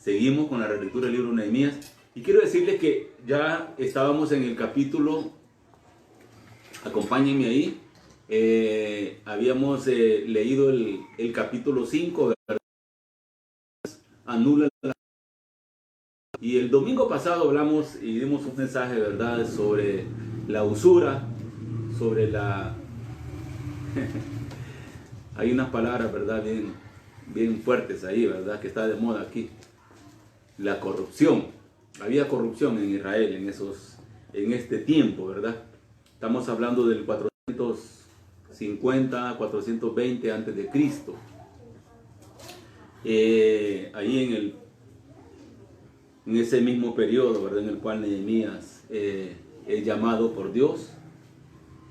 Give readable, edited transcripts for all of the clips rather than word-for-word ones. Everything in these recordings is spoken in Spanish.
Seguimos con la relectura del libro de Nehemías. Y quiero decirles que ya estábamos en el capítulo, acompáñenme ahí, habíamos leído el capítulo 5, ¿verdad? Anula la... Y el domingo pasado hablamos y dimos un mensaje, ¿verdad?, sobre la usura, sobre la... Hay unas palabras, ¿verdad?, bien fuertes ahí, ¿verdad?, que está de moda aquí. La corrupción. Había corrupción en Israel en este tiempo, ¿verdad? Estamos hablando del 450, 420 antes de Cristo. Ahí en ese mismo periodo, ¿verdad?, en el cual Nehemías es llamado por Dios,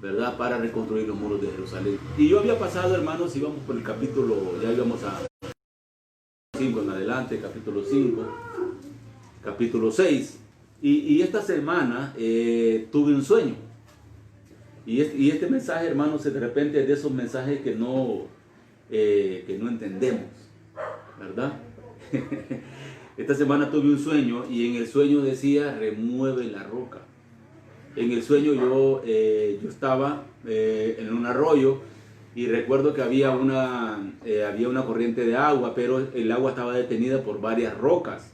¿verdad?, para reconstruir los muros de Jerusalén. Y yo había pasado, hermanos, íbamos por el capítulo, ya íbamos a 5 en adelante, capítulo 5, capítulo 6. Y esta semana tuve un sueño. Y este mensaje, hermanos, de repente es de esos mensajes que no entendemos, ¿verdad? Esta semana tuve un sueño y en el sueño decía, remueve la roca. En el sueño yo estaba en un arroyo y recuerdo que había una corriente de agua, pero el agua estaba detenida por varias rocas.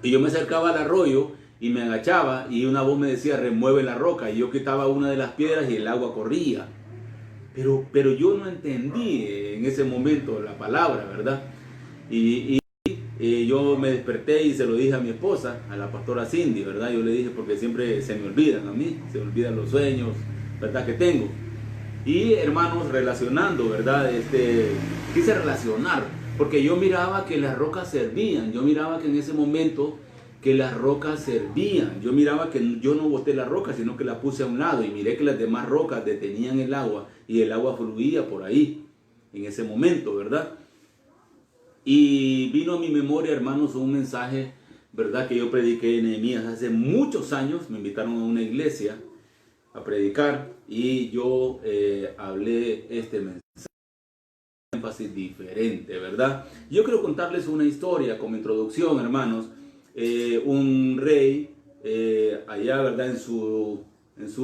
Y yo me acercaba al arroyo y me agachaba y una voz me decía, remueve la roca. Y yo quitaba una de las piedras y el agua corría. Pero yo no entendí en ese momento la palabra, ¿verdad? Y yo me desperté y se lo dije a mi esposa, a la pastora Cindy, ¿verdad? Yo le dije porque siempre se me olvidan a mí, se me olvidan los sueños, ¿verdad?, que tengo. Y hermanos, relacionando, ¿verdad? Quise relacionar, porque yo miraba que las rocas servían, yo miraba que en ese momento que las rocas servían, yo miraba que yo no boté la roca, sino que la puse a un lado y miré que las demás rocas detenían el agua y el agua fluía por ahí, en ese momento, ¿verdad? Y vino a mi memoria, hermanos, un mensaje, ¿verdad?, que yo prediqué en Nehemías hace muchos años. Me invitaron a una iglesia a predicar y yo hablé este mensaje, énfasis diferente, ¿verdad? Yo quiero contarles una historia como introducción, hermanos. Un rey allá, ¿verdad?, en su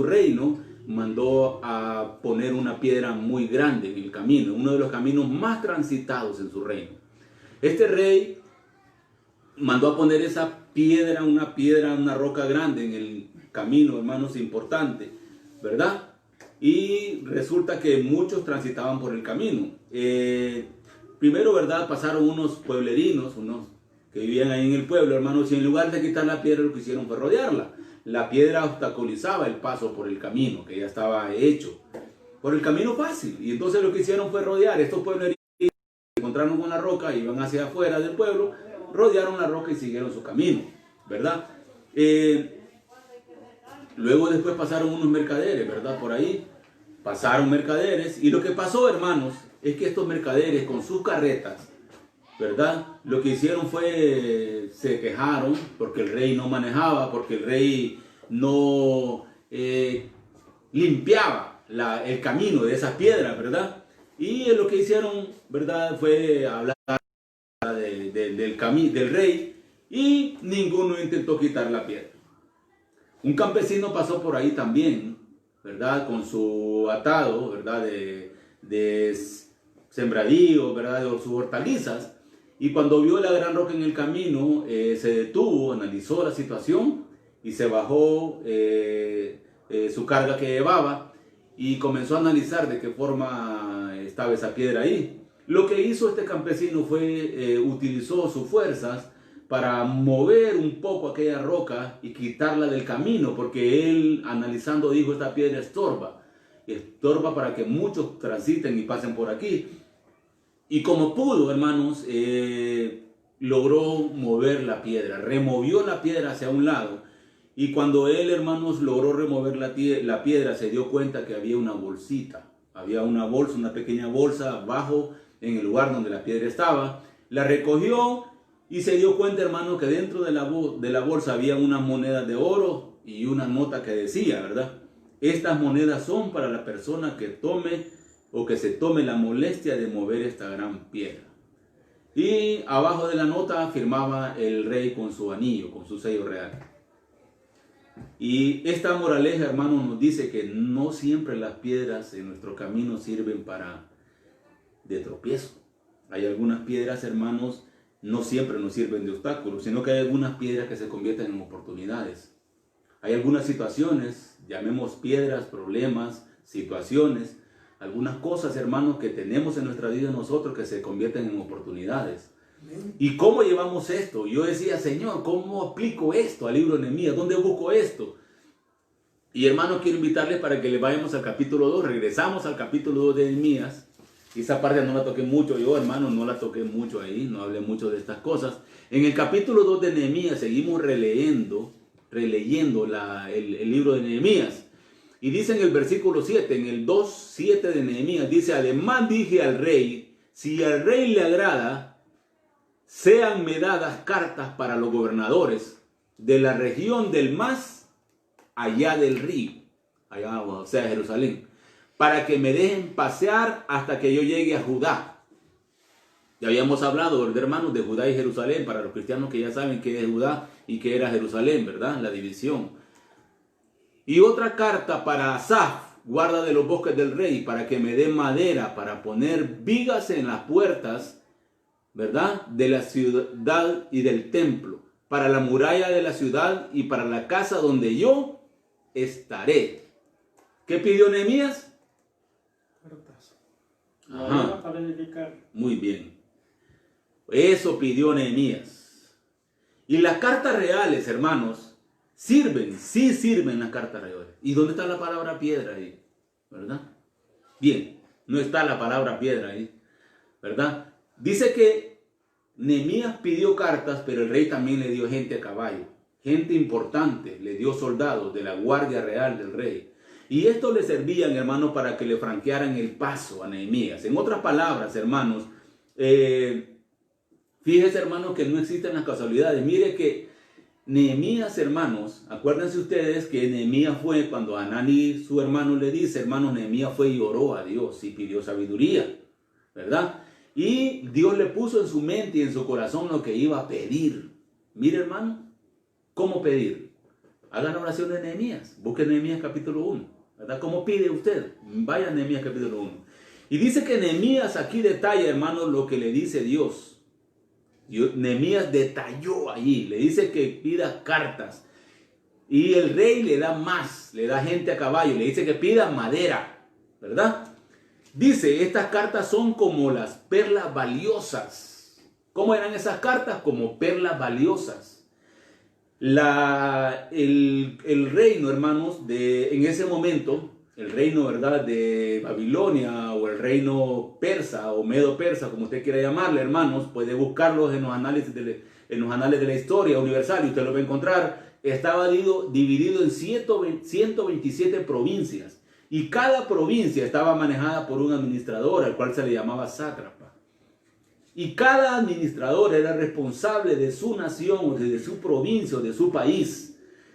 reino, mandó a poner una piedra muy grande en el camino, uno de los caminos más transitados en su reino. Este rey mandó a poner esa piedra, una roca grande en el camino, hermanos, importante, ¿verdad? Y resulta que muchos transitaban por el camino. Primero, ¿verdad?, pasaron unos pueblerinos, unos que vivían ahí en el pueblo, hermanos, y en lugar de quitar la piedra, lo que hicieron fue rodearla. La piedra obstaculizaba el paso por el camino, que ya estaba hecho, por el camino fácil. Y entonces lo que hicieron fue rodear. Estos pueblerinos se encontraron con la roca, iban hacia afuera del pueblo, rodearon la roca y siguieron su camino, ¿verdad? Luego después pasaron unos mercaderes, ¿verdad? Por ahí pasaron mercaderes y lo que pasó, hermanos, es que estos mercaderes con sus carretas, ¿verdad?, lo que hicieron fue, se quejaron porque el rey no manejaba, porque el rey no limpiaba el camino de esas piedras, ¿verdad? Y lo que hicieron, ¿verdad?, fue hablar del rey y ninguno intentó quitar la piedra. Un campesino pasó por ahí también, ¿verdad?, con su atado, ¿verdad?, de sembradío, ¿verdad?, de sus hortalizas. Y cuando vio la gran roca en el camino, se detuvo, analizó la situación y se bajó su carga que llevaba y comenzó a analizar de qué forma estaba esa piedra ahí. Lo que hizo este campesino fue, utilizó sus fuerzas para mover un poco aquella roca y quitarla del camino, porque él, analizando, dijo, esta piedra estorba para que muchos transiten y pasen por aquí. Y como pudo, hermanos, logró mover la piedra, removió la piedra hacia un lado. Y cuando él, hermanos, logró remover la piedra, se dio cuenta que había una bolsita. Había una bolsa, una pequeña bolsa abajo en el lugar donde la piedra estaba. La recogió y se dio cuenta, hermano, que dentro de la bolsa había una moneda de oro y una nota que decía, ¿verdad? Estas monedas son para la persona que tome o que se tome la molestia de mover esta gran piedra. Y abajo de la nota firmaba el rey con su anillo, con su sello real. Y esta moraleja, hermanos, nos dice que no siempre las piedras en nuestro camino sirven de tropiezo. Hay algunas piedras, hermanos, no siempre nos sirven de obstáculos, sino que hay algunas piedras que se convierten en oportunidades. Hay algunas situaciones, llamemos piedras, problemas, situaciones, algunas cosas, hermanos, que tenemos en nuestra vida nosotros que se convierten en oportunidades. ¿Y cómo llevamos esto? Yo decía, Señor, ¿cómo aplico esto al libro de Nehemías? ¿Dónde busco esto? Y hermanos, quiero invitarles para que le vayamos al capítulo 2. Regresamos al capítulo 2 de Nehemías. Esa parte no la toqué mucho yo, hermanos, no la toqué mucho ahí, no hablé mucho de estas cosas. En el capítulo 2 de Nehemías seguimos releyendo el libro de Nehemías. Y dice en el versículo 7, en el 2:7 de Nehemías, dice, además dije al rey, si al rey le agrada, séanme dadas cartas para los gobernadores de la región del más allá del río, allá, o sea, Jerusalén, para que me dejen pasear hasta que yo llegue a Judá. Ya habíamos hablado, ¿verdad, hermanos, de Judá y Jerusalén, para los cristianos que ya saben qué es Judá y qué era Jerusalén, ¿verdad? La división. Y otra carta para Asaf, guarda de los bosques del rey, para que me dé madera para poner vigas en las puertas, ¿verdad?, de la ciudad y del templo, para la muralla de la ciudad y para la casa donde yo estaré. ¿Qué pidió Nehemías? Cartas. Ajá. Para edificar. Muy bien. Eso pidió Nehemías. Y las cartas reales, hermanos, sirven, sí sirven las cartas reales. ¿Y dónde está la palabra piedra ahí? ¿Verdad? Bien, no está la palabra piedra ahí, ¿verdad? Dice que Nehemías pidió cartas, pero el rey también le dio gente a caballo, gente importante, le dio soldados de la guardia real del rey. Y esto le servían, hermanos, para que le franquearan el paso a Nehemías. En otras palabras, hermanos, fíjese, hermanos, que no existen las casualidades. Mire que Nehemías, hermanos, acuérdense ustedes que Nehemías fue cuando Hanani, su hermano, le dice, hermanos, Nehemías fue y oró a Dios y pidió sabiduría, ¿verdad? Y Dios le puso en su mente y en su corazón lo que iba a pedir. Mire, hermano, ¿cómo pedir? Haga la oración de Nehemías, busque Nehemías capítulo 1, ¿verdad? ¿Cómo pide usted? Vaya a Nehemías capítulo 1. Y dice que Nehemías aquí detalla, hermanos, lo que le dice Dios. Nehemías detalló allí, le dice que pida cartas y el rey le da más, le da gente a caballo, le dice que pida madera, ¿verdad? Dice, estas cartas son como las perlas valiosas. ¿Cómo eran esas cartas? Como perlas valiosas. El reino, hermanos, en ese momento, el reino, ¿verdad?, de Babilonia o el reino persa o medo-persa, como usted quiera llamarle, hermanos, puede buscarlos en los anales de la historia universal y usted lo va a encontrar. Estaba dividido en 127 provincias y cada provincia estaba manejada por un administrador al cual se le llamaba sátrapa. Y cada administrador era responsable de su nación o de su provincia o de su país.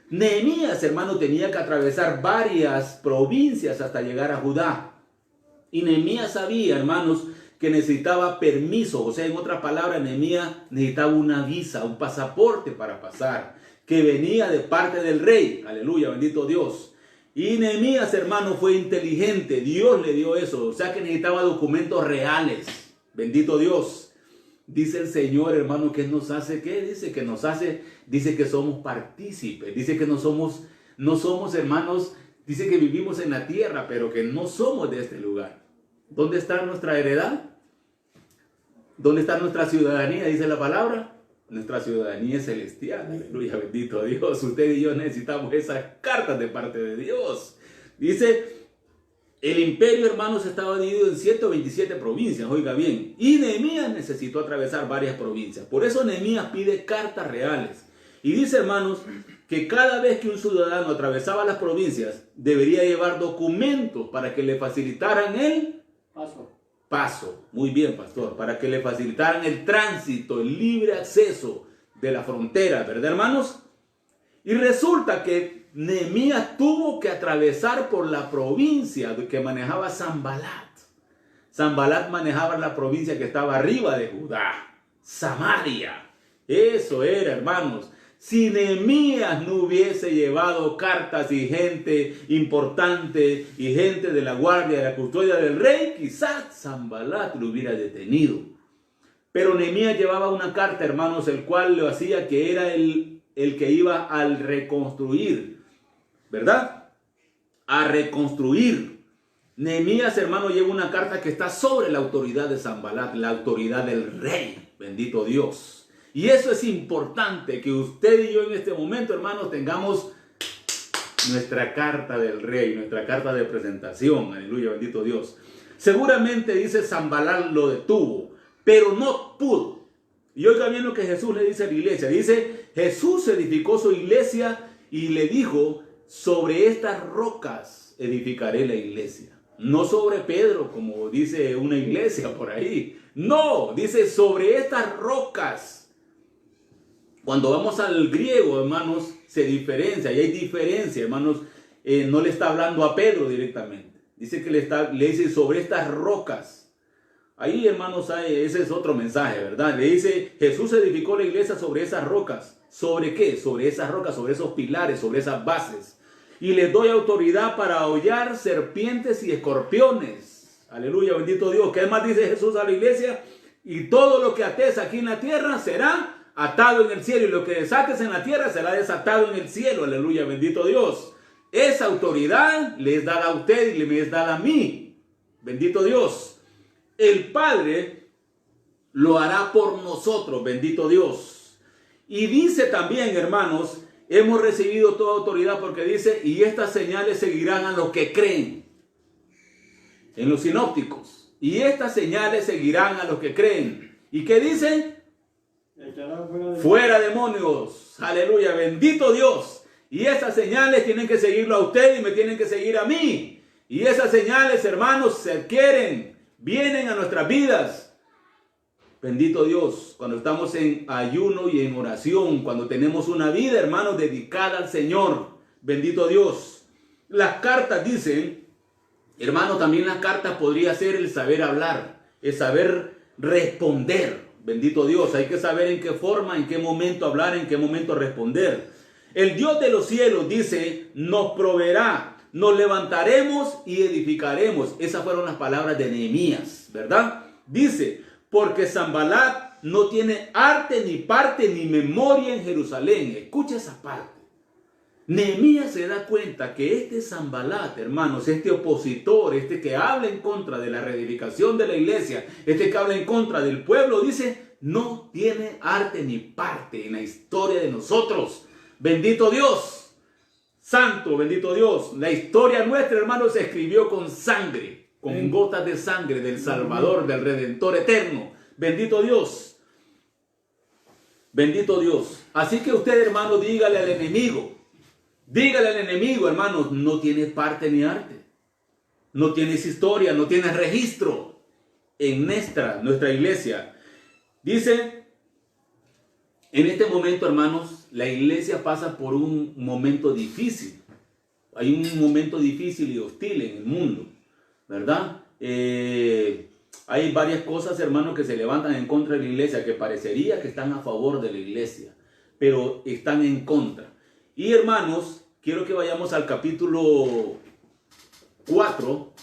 Nehemías, hermano, tenía que atravesar varias provincias hasta llegar a Judá. Y Nehemías sabía, hermanos, que necesitaba permiso. O sea, en otras palabras, Nehemías necesitaba una visa, un pasaporte para pasar, que venía de parte del rey. Aleluya, bendito Dios. Y Nehemías, hermano, fue inteligente. Dios le dio eso. O sea, que necesitaba documentos reales. Bendito Dios. Dice el Señor, hermano, que nos hace, ¿qué? Dice que somos partícipes, dice que no somos, hermanos, dice que vivimos en la tierra, pero que no somos de este lugar. ¿Dónde está nuestra heredad? ¿Dónde está nuestra ciudadanía? Dice la palabra. Nuestra ciudadanía es celestial. Aleluya, bendito Dios. Usted y yo necesitamos esas cartas de parte de Dios. Dice, el imperio, hermanos, estaba dividido en 127 provincias, oiga bien, y Nehemías necesitó atravesar varias provincias. Por eso Nehemías pide cartas reales. Y dice, hermanos, que cada vez que un ciudadano atravesaba las provincias, debería llevar documentos para que le facilitaran el paso. Muy bien, pastor, para que le facilitaran el tránsito, el libre acceso de la frontera, ¿verdad, hermanos? Y resulta que Nehemías tuvo que atravesar por la provincia que manejaba Sanbalat. Sanbalat manejaba la provincia que estaba arriba de Judá. Samaria. Eso era, hermanos. Si Nehemías no hubiese llevado cartas y gente importante y gente de la guardia, de la custodia del rey, quizás Sanbalat lo hubiera detenido. Pero Nehemías llevaba una carta, hermanos, el cual lo hacía que era el que iba a reconstruir, ¿verdad? A reconstruir. Nehemías, hermano, lleva una carta que está sobre la autoridad de Sanbalat, la autoridad del rey. Bendito Dios. Y eso es importante, que usted y yo en este momento, hermanos, tengamos nuestra carta del rey, nuestra carta de presentación. Aleluya, bendito Dios. Seguramente, dice, Sanbalat lo detuvo, pero no pudo. Y oiga bien lo que Jesús le dice a la iglesia. Dice, Jesús edificó su iglesia y le dijo, sobre estas rocas edificaré la iglesia. No sobre Pedro, como dice una iglesia por ahí. No, dice sobre estas rocas. Cuando vamos al griego, hermanos, se diferencia, y hay diferencia, hermanos. No le está hablando a Pedro directamente. Dice que le dice sobre estas rocas. Ahí, hermanos, ese es otro mensaje, ¿verdad? Le dice, Jesús edificó la iglesia sobre esas rocas. ¿Sobre qué? Sobre esas rocas, sobre esos pilares, sobre esas bases. Y les doy autoridad para hollar serpientes y escorpiones. Aleluya, bendito Dios. ¿Qué más dice Jesús a la iglesia? Y todo lo que ates aquí en la tierra será atado en el cielo, y lo que desates en la tierra será desatado en el cielo. Aleluya, bendito Dios. Esa autoridad le es dada a usted y me es dada a mí. Bendito Dios. El Padre lo hará por nosotros, bendito Dios. Y dice también, hermanos, hemos recibido toda autoridad, porque dice, y estas señales seguirán a los que creen. En los sinópticos. Y estas señales seguirán a los que creen. ¿Y qué dicen? Fuera demonios. Aleluya, bendito Dios. Y esas señales tienen que seguirlo a usted y me tienen que seguir a mí. Y esas señales, hermanos, se adquieren, vienen a nuestras vidas. Bendito Dios, cuando estamos en ayuno y en oración, cuando tenemos una vida, hermanos, dedicada al Señor. Bendito Dios. Las cartas dicen, hermano, también las cartas podría ser el saber hablar, el saber responder. Bendito Dios, hay que saber en qué forma, en qué momento hablar, en qué momento responder. El Dios de los cielos dice, nos proveerá, nos levantaremos y edificaremos. Esas fueron las palabras de Nehemías, ¿verdad? Dice, porque Sanbalat no tiene arte, ni parte, ni memoria en Jerusalén. Escucha esa parte. Nehemías se da cuenta que este Sanbalat, hermanos, este opositor, este que habla en contra de la reedificación de la iglesia, este que habla en contra del pueblo, dice, no tiene arte ni parte en la historia de nosotros. Bendito Dios, santo, bendito Dios. La historia nuestra, hermanos, se escribió con sangre, con gotas de sangre del Salvador, del Redentor eterno. Bendito Dios. Bendito Dios. Así que usted, hermano, dígale al enemigo, hermanos, no tienes parte ni arte. No tienes historia, no tienes registro en nuestra iglesia. Dice, en este momento, hermanos, la iglesia pasa por un momento difícil. Hay un momento difícil y hostil en el mundo, ¿verdad? Hay varias cosas, hermanos, que se levantan en contra de la iglesia, que parecería que están a favor de la iglesia, pero están en contra. Y hermanos, quiero que vayamos al capítulo 4.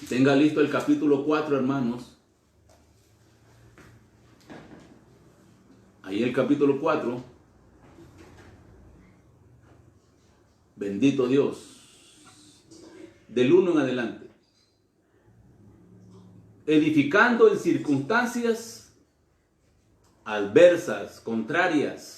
Tenga listo el capítulo 4, hermanos. Ahí el capítulo 4. Bendito Dios. Del 1 en adelante. Edificando en circunstancias adversas, contrarias.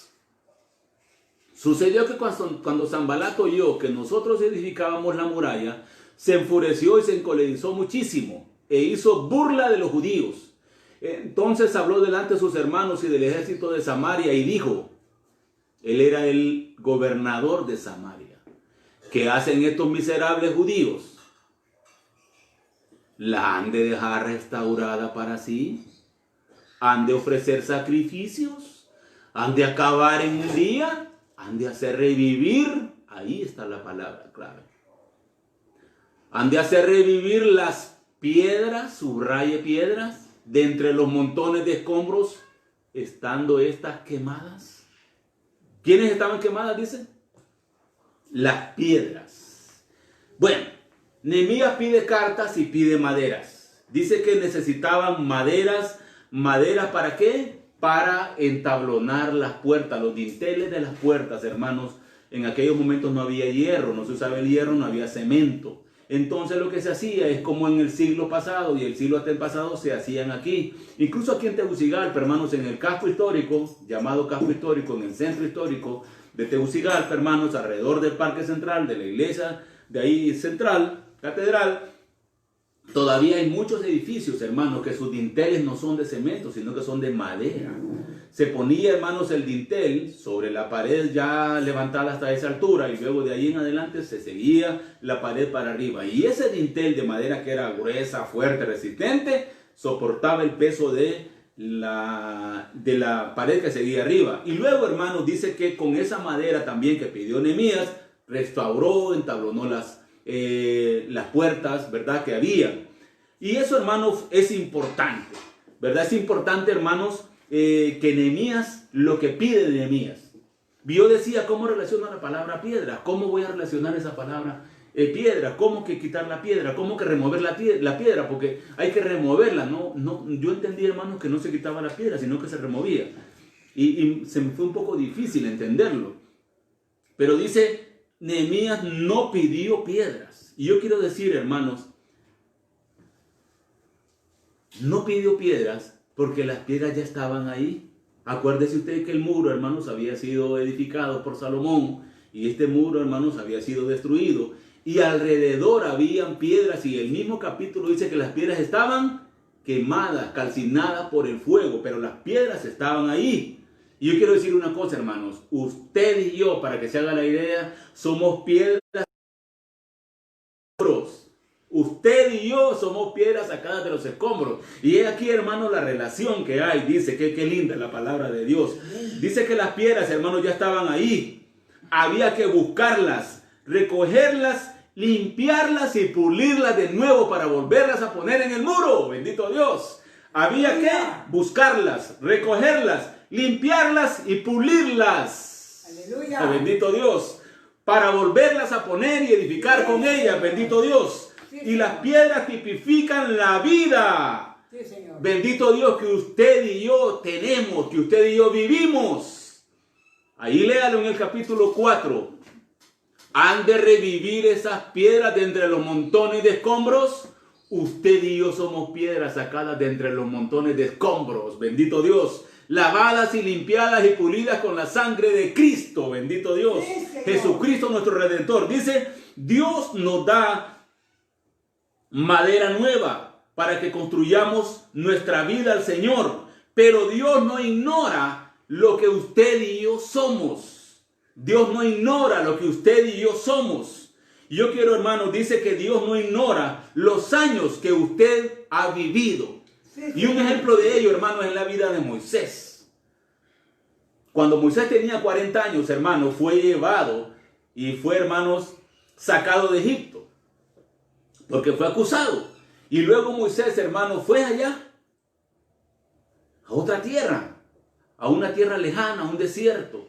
Sucedió que cuando Sanbalat oyó que nosotros edificábamos la muralla, se enfureció y se encolerizó muchísimo e hizo burla de los judíos. Entonces habló delante de sus hermanos y del ejército de Samaria y dijo, él era el gobernador de Samaria, ¿qué hacen estos miserables judíos? ¿La han de dejar restaurada para sí? ¿Han de ofrecer sacrificios? ¿Han de acabar en un día? ¿Han de hacer revivir? Ahí está la palabra clave. ¿Han de hacer revivir las piedras? Subraye piedras. de entre los montones de escombros, estando estas quemadas. ¿Quiénes estaban quemadas, dice? Las piedras. Bueno, Nehemías pide cartas y pide maderas. Dice que necesitaban maderas. ¿Maderas para qué? Para entablonar las puertas, los dinteles de las puertas, hermanos. En aquellos momentos no había hierro, no se usaba el hierro, no había cemento. Entonces lo que se hacía es como en el siglo pasado y el siglo antepasado se hacían aquí. Incluso aquí en Tegucigalpa, hermanos, en el casco histórico, llamado casco histórico, en el centro histórico de Tegucigalpa, hermanos, alrededor del Parque Central, de la iglesia de ahí central, catedral, todavía hay muchos edificios, hermanos, que sus dinteles no son de cemento, sino que son de madera. Se ponía, hermanos, el dintel sobre la pared ya levantada hasta esa altura y luego de ahí en adelante se seguía la pared para arriba. Y ese dintel de madera que era gruesa, fuerte, resistente, soportaba el peso de la pared que seguía arriba. Y luego, hermanos, dice que con esa madera también que pidió Nehemías, restauró, entablonó las puertas, ¿verdad?, que había. Y eso, hermanos, es importante, ¿verdad? Es importante, hermanos, que Nehemías, lo que pide de Nehemías. Yo decía, ¿cómo relaciono la palabra piedra? ¿Cómo voy a relacionar esa palabra piedra? ¿Cómo que quitar la piedra? ¿Cómo que remover la piedra? Porque hay que removerla, ¿no? Yo entendí, hermanos, que no se quitaba la piedra, sino que se removía. Y se me fue un poco difícil entenderlo. Pero dice, Nehemías no pidió piedras. Y yo quiero decir, hermanos, no pidió piedras porque las piedras ya estaban ahí. Acuérdese usted que el muro, hermanos, había sido edificado por Salomón y este muro, hermanos, había sido destruido y alrededor habían piedras y el mismo capítulo dice que las piedras estaban quemadas, calcinadas por el fuego, pero las piedras estaban ahí. Y yo quiero decir una cosa, hermanos, usted y yo, para que se haga la idea, somos piedras. Usted y yo somos piedras sacadas de los escombros. Y es aquí, hermanos, la relación que hay. Dice que qué linda la palabra de Dios. Dice que las piedras, hermanos, ya estaban ahí. Había que buscarlas, recogerlas, limpiarlas y pulirlas de nuevo para volverlas a poner en el muro. Bendito Dios. Había que buscarlas, recogerlas, limpiarlas y pulirlas. Aleluya. Bendito Dios. Para volverlas a poner y edificar con ellas. Bendito Dios. Y las piedras tipifican la vida. Sí, Señor. Bendito Dios que usted y yo tenemos, que usted y yo vivimos. Ahí léalo en el capítulo 4. Han de revivir esas piedras de entre los montones de escombros. Usted y yo somos piedras sacadas de entre los montones de escombros. Bendito Dios. Lavadas y limpiadas y pulidas con la sangre de Cristo. Bendito Dios. Sí, Jesucristo nuestro Redentor. Dice, Dios nos da madera nueva para que construyamos nuestra vida al Señor. Pero Dios no ignora lo que usted y yo somos. Dios no ignora lo que usted y yo somos. Y yo quiero, hermanos, dice que Dios no ignora los años que usted ha vivido. Y un ejemplo de ello, hermanos, es la vida de Moisés. Cuando Moisés tenía 40 años, hermanos, fue llevado y fue, hermanos, sacado de Egipto. Porque fue acusado. Y luego Moisés, hermano, fue allá. A otra tierra. A una tierra lejana, a un desierto.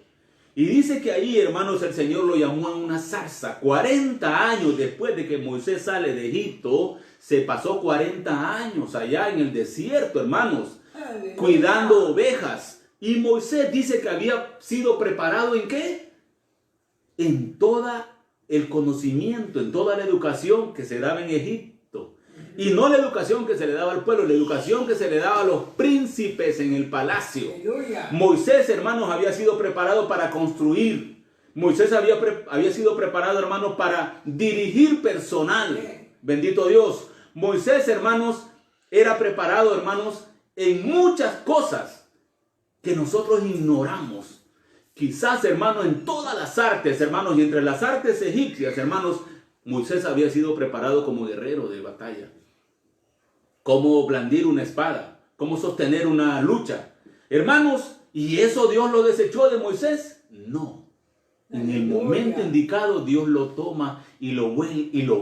Y dice que ahí, hermanos, el Señor lo llamó a una zarza. 40 años después de que Moisés sale de Egipto, se pasó 40 años allá en el desierto, hermanos. Aleluya. Cuidando ovejas. Y Moisés dice que había sido preparado ¿en qué? En toda el conocimiento, en toda la educación que se daba en Egipto. Y no la educación que se le daba al pueblo, la educación que se le daba a los príncipes en el palacio. Aleluya. Moisés, hermanos, había sido preparado para construir. Moisés había sido preparado, hermanos, para dirigir personal. Bendito Dios. Moisés, hermanos, era preparado, hermanos, en muchas cosas que nosotros ignoramos. Quizás, hermanos, en todas las artes, hermanos, y entre las artes egipcias, hermanos, Moisés había sido preparado como guerrero de batalla. Cómo blandir una espada, cómo sostener una lucha. Hermanos, ¿y eso Dios lo desechó de Moisés? No. En el momento indicado, Dios lo toma y lo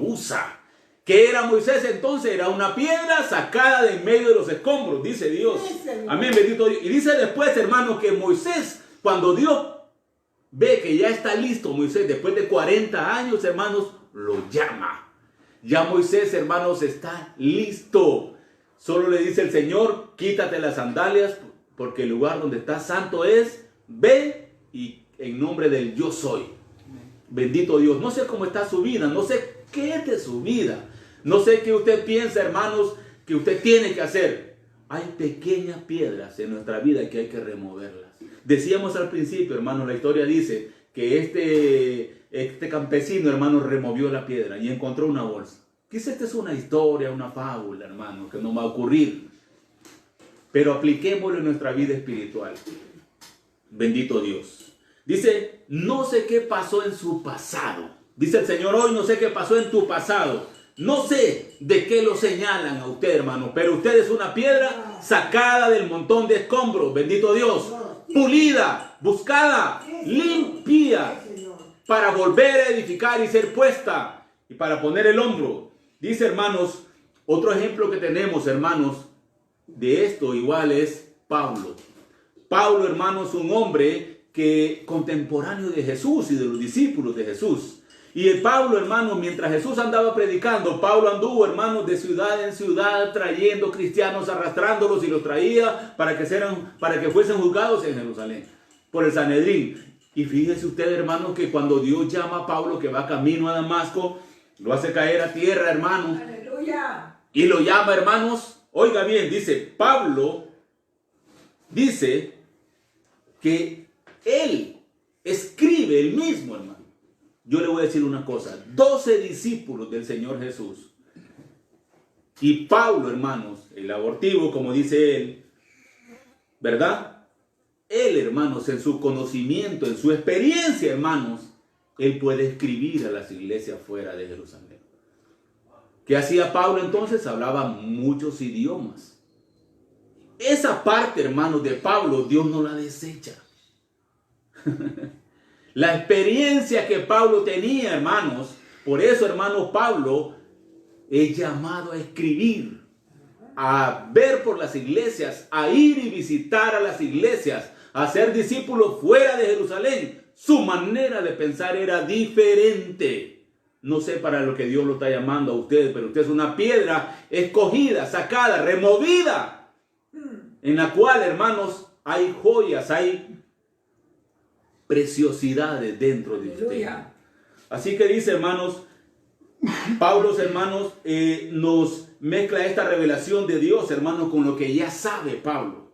usa. ¿Qué era Moisés entonces? Era una piedra sacada de en medio de los escombros, dice Dios. Amén, bendito Dios. Y dice después, hermanos, que Moisés, cuando Dios ve que ya está listo Moisés, después de 40 años, hermanos, lo llama. Ya Moisés, hermanos, está listo. Solo le dice el Señor, quítate las sandalias, porque el lugar donde está santo es, ve y en nombre del yo soy. Bendito Dios. No sé cómo está su vida, no sé qué es de su vida. No sé qué usted piensa, hermanos, que usted tiene que hacer. Hay pequeñas piedras en nuestra vida que hay que removerlas. Decíamos al principio, hermanos, la historia dice que este campesino, hermano, removió la piedra y encontró una bolsa. Quizás esta es una historia, una fábula, hermano, que no va a ocurrir. Pero apliquémoslo en nuestra vida espiritual. Bendito Dios. Dice, no sé qué pasó en su pasado. Dice el Señor hoy, no sé qué pasó en tu pasado. No sé de qué lo señalan a usted, hermano, pero usted es una piedra sacada del montón de escombros. Bendito Dios. Pulida, buscada, limpia, para volver a edificar y ser puesta y para poner el hombro. Dice, hermanos, otro ejemplo que tenemos, hermanos, de esto igual es Pablo. Pablo, hermanos, un hombre que contemporáneo de Jesús y de los discípulos de Jesús. Y el Pablo, hermanos, mientras Jesús andaba predicando, Pablo anduvo, hermanos, de ciudad en ciudad, trayendo cristianos, arrastrándolos y los traía para que fuesen juzgados en Jerusalén por el Sanedrín. Y fíjese usted, hermanos, que cuando Dios llama a Pablo, que va camino a Damasco, lo hace caer a tierra, hermanos. Aleluya. Y lo llama, hermanos. Oiga bien, dice Pablo, dice que él escribe el mismo, hermano. Yo le voy a decir una cosa, 12 discípulos del Señor Jesús. Y Pablo, hermanos, el abortivo, como dice él, ¿verdad? Él, hermanos, en su conocimiento, en su experiencia, hermanos, él puede escribir a las iglesias fuera de Jerusalén. ¿Qué hacía Pablo entonces? Hablaba muchos idiomas. Esa parte, hermanos, de Pablo, Dios no la desecha. La experiencia que Pablo tenía, hermanos, por eso, hermano, Pablo es llamado a escribir, a ver por las iglesias, a ir y visitar a las iglesias, a ser discípulos fuera de Jerusalén. Su manera de pensar era diferente. No sé para lo que Dios lo está llamando a usted, pero usted es una piedra escogida, sacada, removida, en la cual, hermanos, hay joyas, hay preciosidades dentro de usted. Así que dice, hermanos, Pablo, hermanos, nos mezcla esta revelación de Dios, hermanos, con lo que ya sabe Pablo.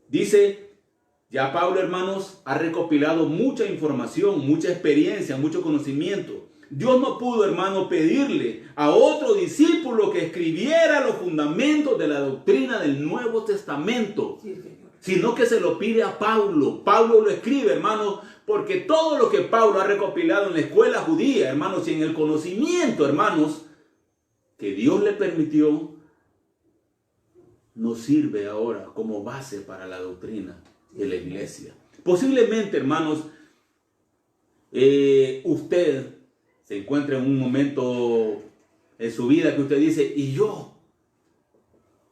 Dice, ya Pablo, hermanos, ha recopilado mucha información, mucha experiencia, mucho conocimiento. Dios no pudo, hermano, pedirle a otro discípulo que escribiera los fundamentos de la doctrina del Nuevo Testamento, sino que se lo pide a Pablo. Pablo lo escribe, hermano, porque todo lo que Pablo ha recopilado en la escuela judía, hermanos, y en el conocimiento, hermanos, que Dios le permitió, nos sirve ahora como base para la doctrina de la iglesia. Posiblemente, hermanos, usted se encuentra en un momento en su vida que usted dice, ¿y yo?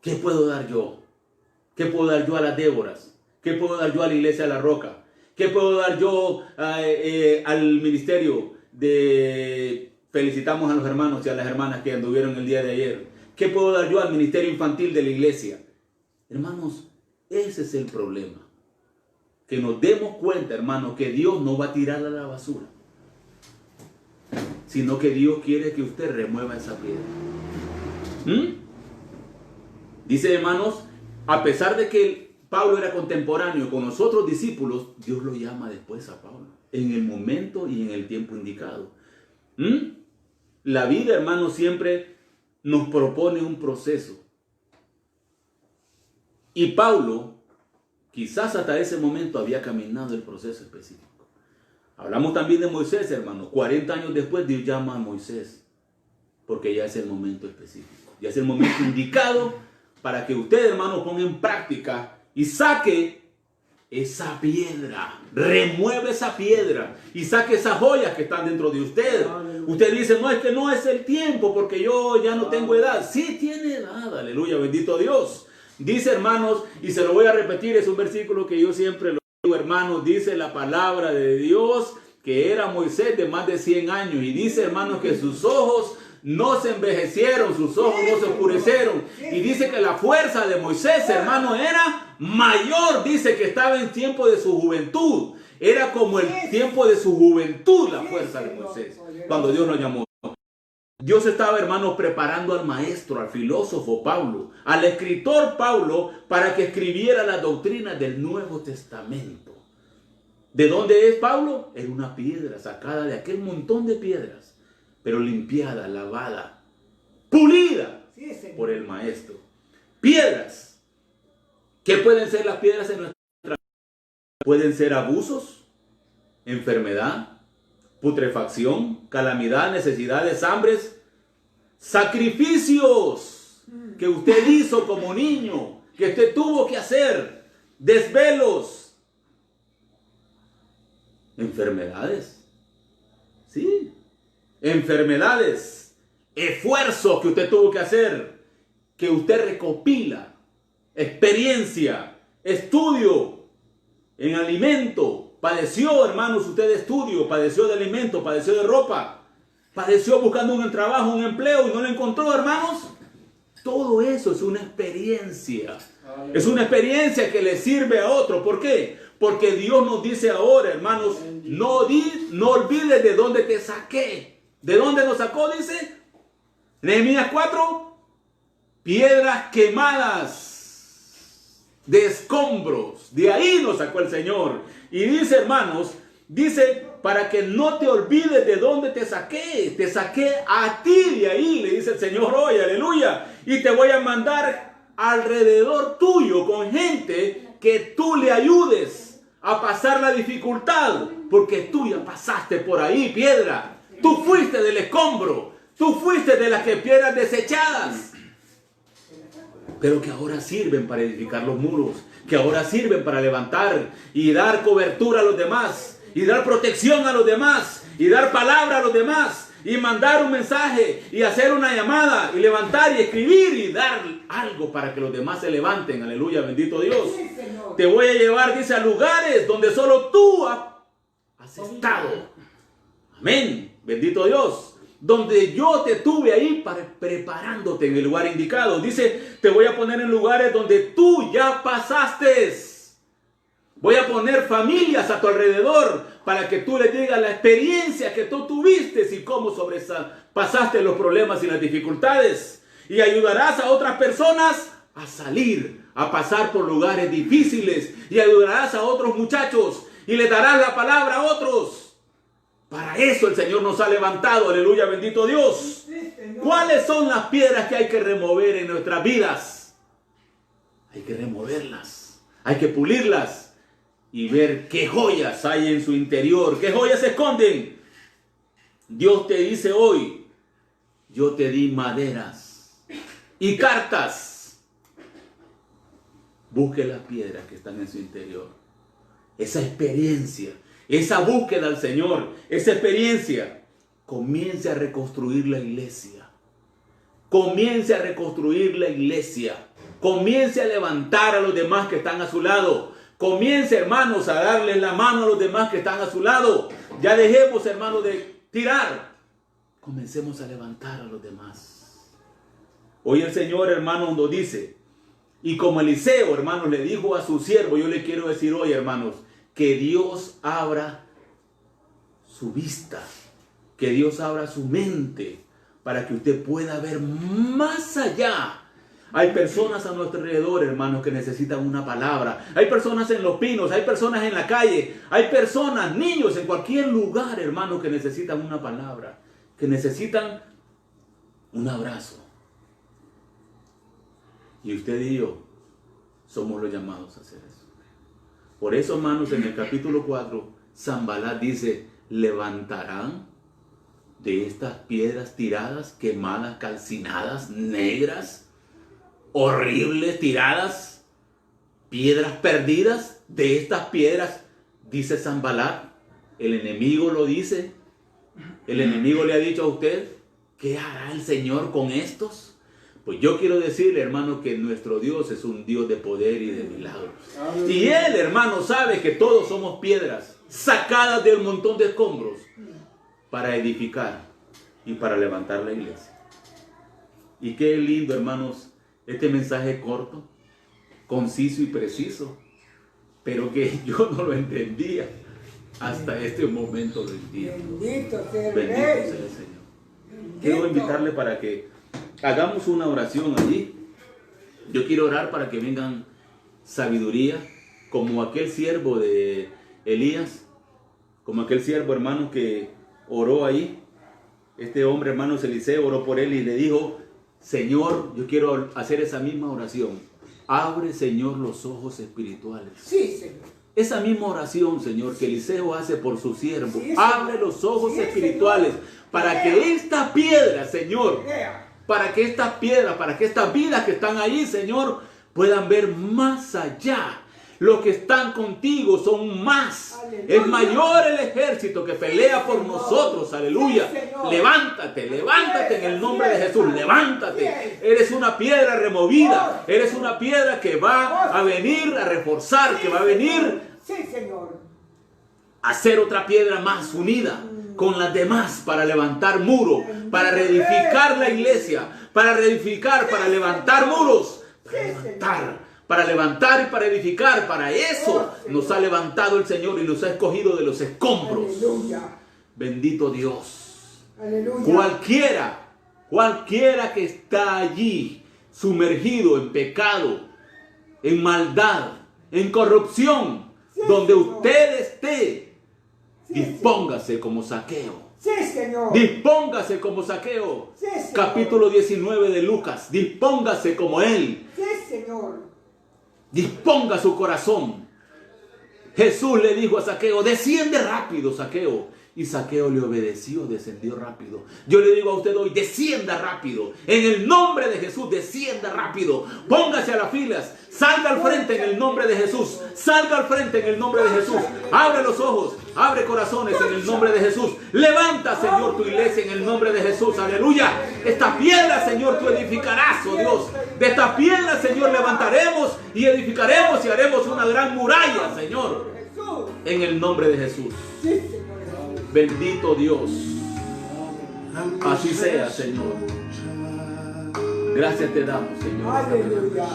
¿Qué puedo dar yo? ¿Qué puedo dar yo a las Déboras? ¿Qué puedo dar yo a la iglesia de la Roca? ¿Qué puedo dar yo al ministerio de felicitamos a los hermanos y a las hermanas que anduvieron el día de ayer? ¿Qué puedo dar yo al ministerio infantil de la iglesia? Hermanos, ese es el problema. Que nos demos cuenta, hermanos, que Dios no va a tirar a la basura, sino que Dios quiere que usted remueva esa piedra. Dice, hermanos, a pesar de que Pablo era contemporáneo con los otros discípulos, Dios lo llama después a Pablo, en el momento y en el tiempo indicado. La vida, hermanos, siempre nos propone un proceso. Y Pablo, quizás hasta ese momento había caminado el proceso específico. Hablamos también de Moisés, hermanos. 40 años después Dios llama a Moisés, porque ya es el momento específico. Ya es el momento indicado para que usted, hermano, ponga en práctica y saque esa piedra, remueve esa piedra y saque esas joyas que están dentro de usted. Usted dice, no, es que no es el tiempo porque yo ya no tengo edad. Sí tiene edad, aleluya, bendito Dios. Dice, hermanos, y se lo voy a repetir, es un versículo que yo siempre lo digo, hermanos, dice la palabra de Dios que era Moisés de más de 100 años y dice, hermanos, que sus ojos no se envejecieron, sus ojos no se oscurecieron. Y dice que la fuerza de Moisés, hermano, era mayor. Dice que estaba en tiempo de su juventud. Era como el tiempo de su juventud la fuerza de Moisés, cuando Dios lo llamó. Dios estaba, hermano, preparando al maestro, al filósofo Pablo, al escritor Pablo, para que escribiera la doctrina del Nuevo Testamento. ¿De dónde es Pablo? Era una piedra sacada de aquel montón de piedras, pero limpiada, lavada, pulida por el maestro. Piedras. ¿Qué pueden ser las piedras en nuestra vida? Pueden ser abusos, enfermedad, putrefacción, calamidad, necesidades, hambres, sacrificios que usted hizo como niño, que usted tuvo que hacer, desvelos, enfermedades, sí, enfermedades, esfuerzos que usted tuvo que hacer, que usted recopila, experiencia, estudio en alimento. Padeció, hermanos, usted de estudio, padeció de alimento, padeció de ropa, padeció buscando un trabajo, un empleo y no lo encontró, hermanos. Todo eso es una experiencia. Es una experiencia que le sirve a otro. ¿Por qué? Porque Dios nos dice ahora, hermanos, no olvides de dónde te saqué. ¿De dónde nos sacó? Dice Nehemías 4, piedras quemadas de escombros. De ahí nos sacó el Señor. Y dice, hermanos, dice, para que no te olvides de dónde te saqué a ti de ahí, le dice el Señor hoy, aleluya. Y te voy a mandar alrededor tuyo con gente que tú le ayudes a pasar la dificultad, porque tú ya pasaste por ahí, piedra. Tú fuiste del escombro, tú fuiste de las que piedras desechadas, pero que ahora sirven para edificar los muros, que ahora sirven para levantar y dar cobertura a los demás, y dar protección a los demás, y dar palabra a los demás, y mandar un mensaje, y hacer una llamada, y levantar y escribir, y dar algo para que los demás se levanten. Aleluya, bendito Dios. Te voy a llevar, dice, a lugares donde solo tú has estado. Amén, bendito Dios. Donde yo te tuve ahí preparándote en el lugar indicado. Dice, te voy a poner en lugares donde tú ya pasaste. Voy a poner familias a tu alrededor para que tú les digas la experiencia que tú tuviste y cómo pasaste los problemas y las dificultades. Y ayudarás a otras personas a salir, a pasar por lugares difíciles. Y ayudarás a otros muchachos y les darás la palabra a otros. Para eso el Señor nos ha levantado, aleluya, bendito Dios. ¿Cuáles son las piedras que hay que remover en nuestras vidas? Hay que removerlas, hay que pulirlas y ver qué joyas hay en su interior, qué joyas se esconden. Dios te dice hoy, yo te di maderas y cartas. Busque las piedras que están en su interior. Esa experiencia, esa búsqueda al Señor, esa experiencia, comience a reconstruir la iglesia. Comience a reconstruir la iglesia. Comience a levantar a los demás que están a su lado. Comience, hermanos, a darles la mano a los demás que están a su lado. Ya dejemos, hermanos, de tirar. Comencemos a levantar a los demás. Hoy el Señor, hermanos, nos dice, y como Eliseo, hermanos, le dijo a su siervo, yo le quiero decir hoy, hermanos, que Dios abra su vista, que Dios abra su mente para que usted pueda ver más allá. Hay personas a nuestro alrededor, hermanos, que necesitan una palabra. Hay personas en los pinos, hay personas en la calle, hay personas, niños, en cualquier lugar, hermanos, que necesitan una palabra, que necesitan un abrazo. Y usted y yo somos los llamados a hacer eso. Por eso, hermanos, en el capítulo 4, Sanballat dice, levantarán de estas piedras tiradas, quemadas, calcinadas, negras, horribles, tiradas. piedras perdidas. De estas piedras, dice Sanballat, el enemigo lo dice. El enemigo le ha dicho a usted, ¿qué hará el Señor con estos? Pues yo quiero decirle, hermano, que nuestro Dios es un Dios de poder y de milagros. Y Él, hermano, sabe que todos somos piedras sacadas de un montón de escombros para edificar y para levantar la iglesia. Y qué lindo, hermanos, este mensaje corto, conciso y preciso, pero que yo no lo entendía. Hasta este momento lo entiendo. Bendito sea el Bendito Rey. sea el Señor. Quiero invitarle para que hagamos una oración allí. Yo quiero orar para que vengan sabiduría, como aquel siervo de Elías, como aquel siervo, hermano, que oró ahí. Este hombre, hermano Eliseo, oró por él y le dijo, Señor, yo quiero hacer esa misma oración. Abre, Señor, los ojos espirituales. Sí, Señor. Esa misma oración, Señor, que Eliseo hace por su siervo. Sí, abre los ojos sí, espirituales para que esta piedra, Señor, Vea. para que estas piedras, para que estas vidas que están ahí, Señor, puedan ver más allá. Los que están contigo son más. Aleluya. Es mayor el ejército que pelea por nosotros. Aleluya. Sí, Señor. Levántate, levántate en el nombre de Jesús. Levántate. Eres una piedra removida. Eres una piedra que va a venir a reforzar, que va a venir Sí, Señor. a ser otra piedra más unida con las demás para levantar muro, para reedificar la iglesia, para reedificar, para levantar muros, para levantar y para edificar. Para eso nos ha levantado el Señor y nos ha escogido de los escombros. Aleluya. Bendito Dios. Aleluya. Cualquiera que está allí sumergido en pecado, en maldad, en corrupción, Sí, donde Señor. usted esté, Sí, dispóngase como Zaqueo. Sí, Señor. Dispóngase como Zaqueo. Sí, Señor. Capítulo 19 de Lucas. Dispóngase como él. Sí, Señor. Disponga su corazón. Jesús le dijo a Zaqueo, desciende rápido, Zaqueo. Y Zaqueo le obedeció, descendió rápido. Yo le digo a usted hoy, descienda rápido. En el nombre de Jesús, descienda rápido. Póngase a las filas. Salga al frente en el nombre de Jesús. Salga al frente en el nombre de Jesús. Abre los ojos, abre corazones en el nombre de Jesús. Levanta, Señor, tu iglesia en el nombre de Jesús. Aleluya. Esta piedra, Señor, tú edificarás, oh Dios. De esta piedra, Señor, levantaremos y edificaremos y haremos una gran muralla, Señor. Jesús. En el nombre de Jesús. Sí, Señor. Bendito Dios. Así sea, Señor. Gracias te damos, Señor. esta mañana. Aleluya.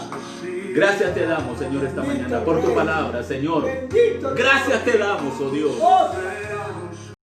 Gracias te damos, Señor, esta mañana por tu palabra, Señor. Bendito. Gracias te damos, oh Dios. Oh,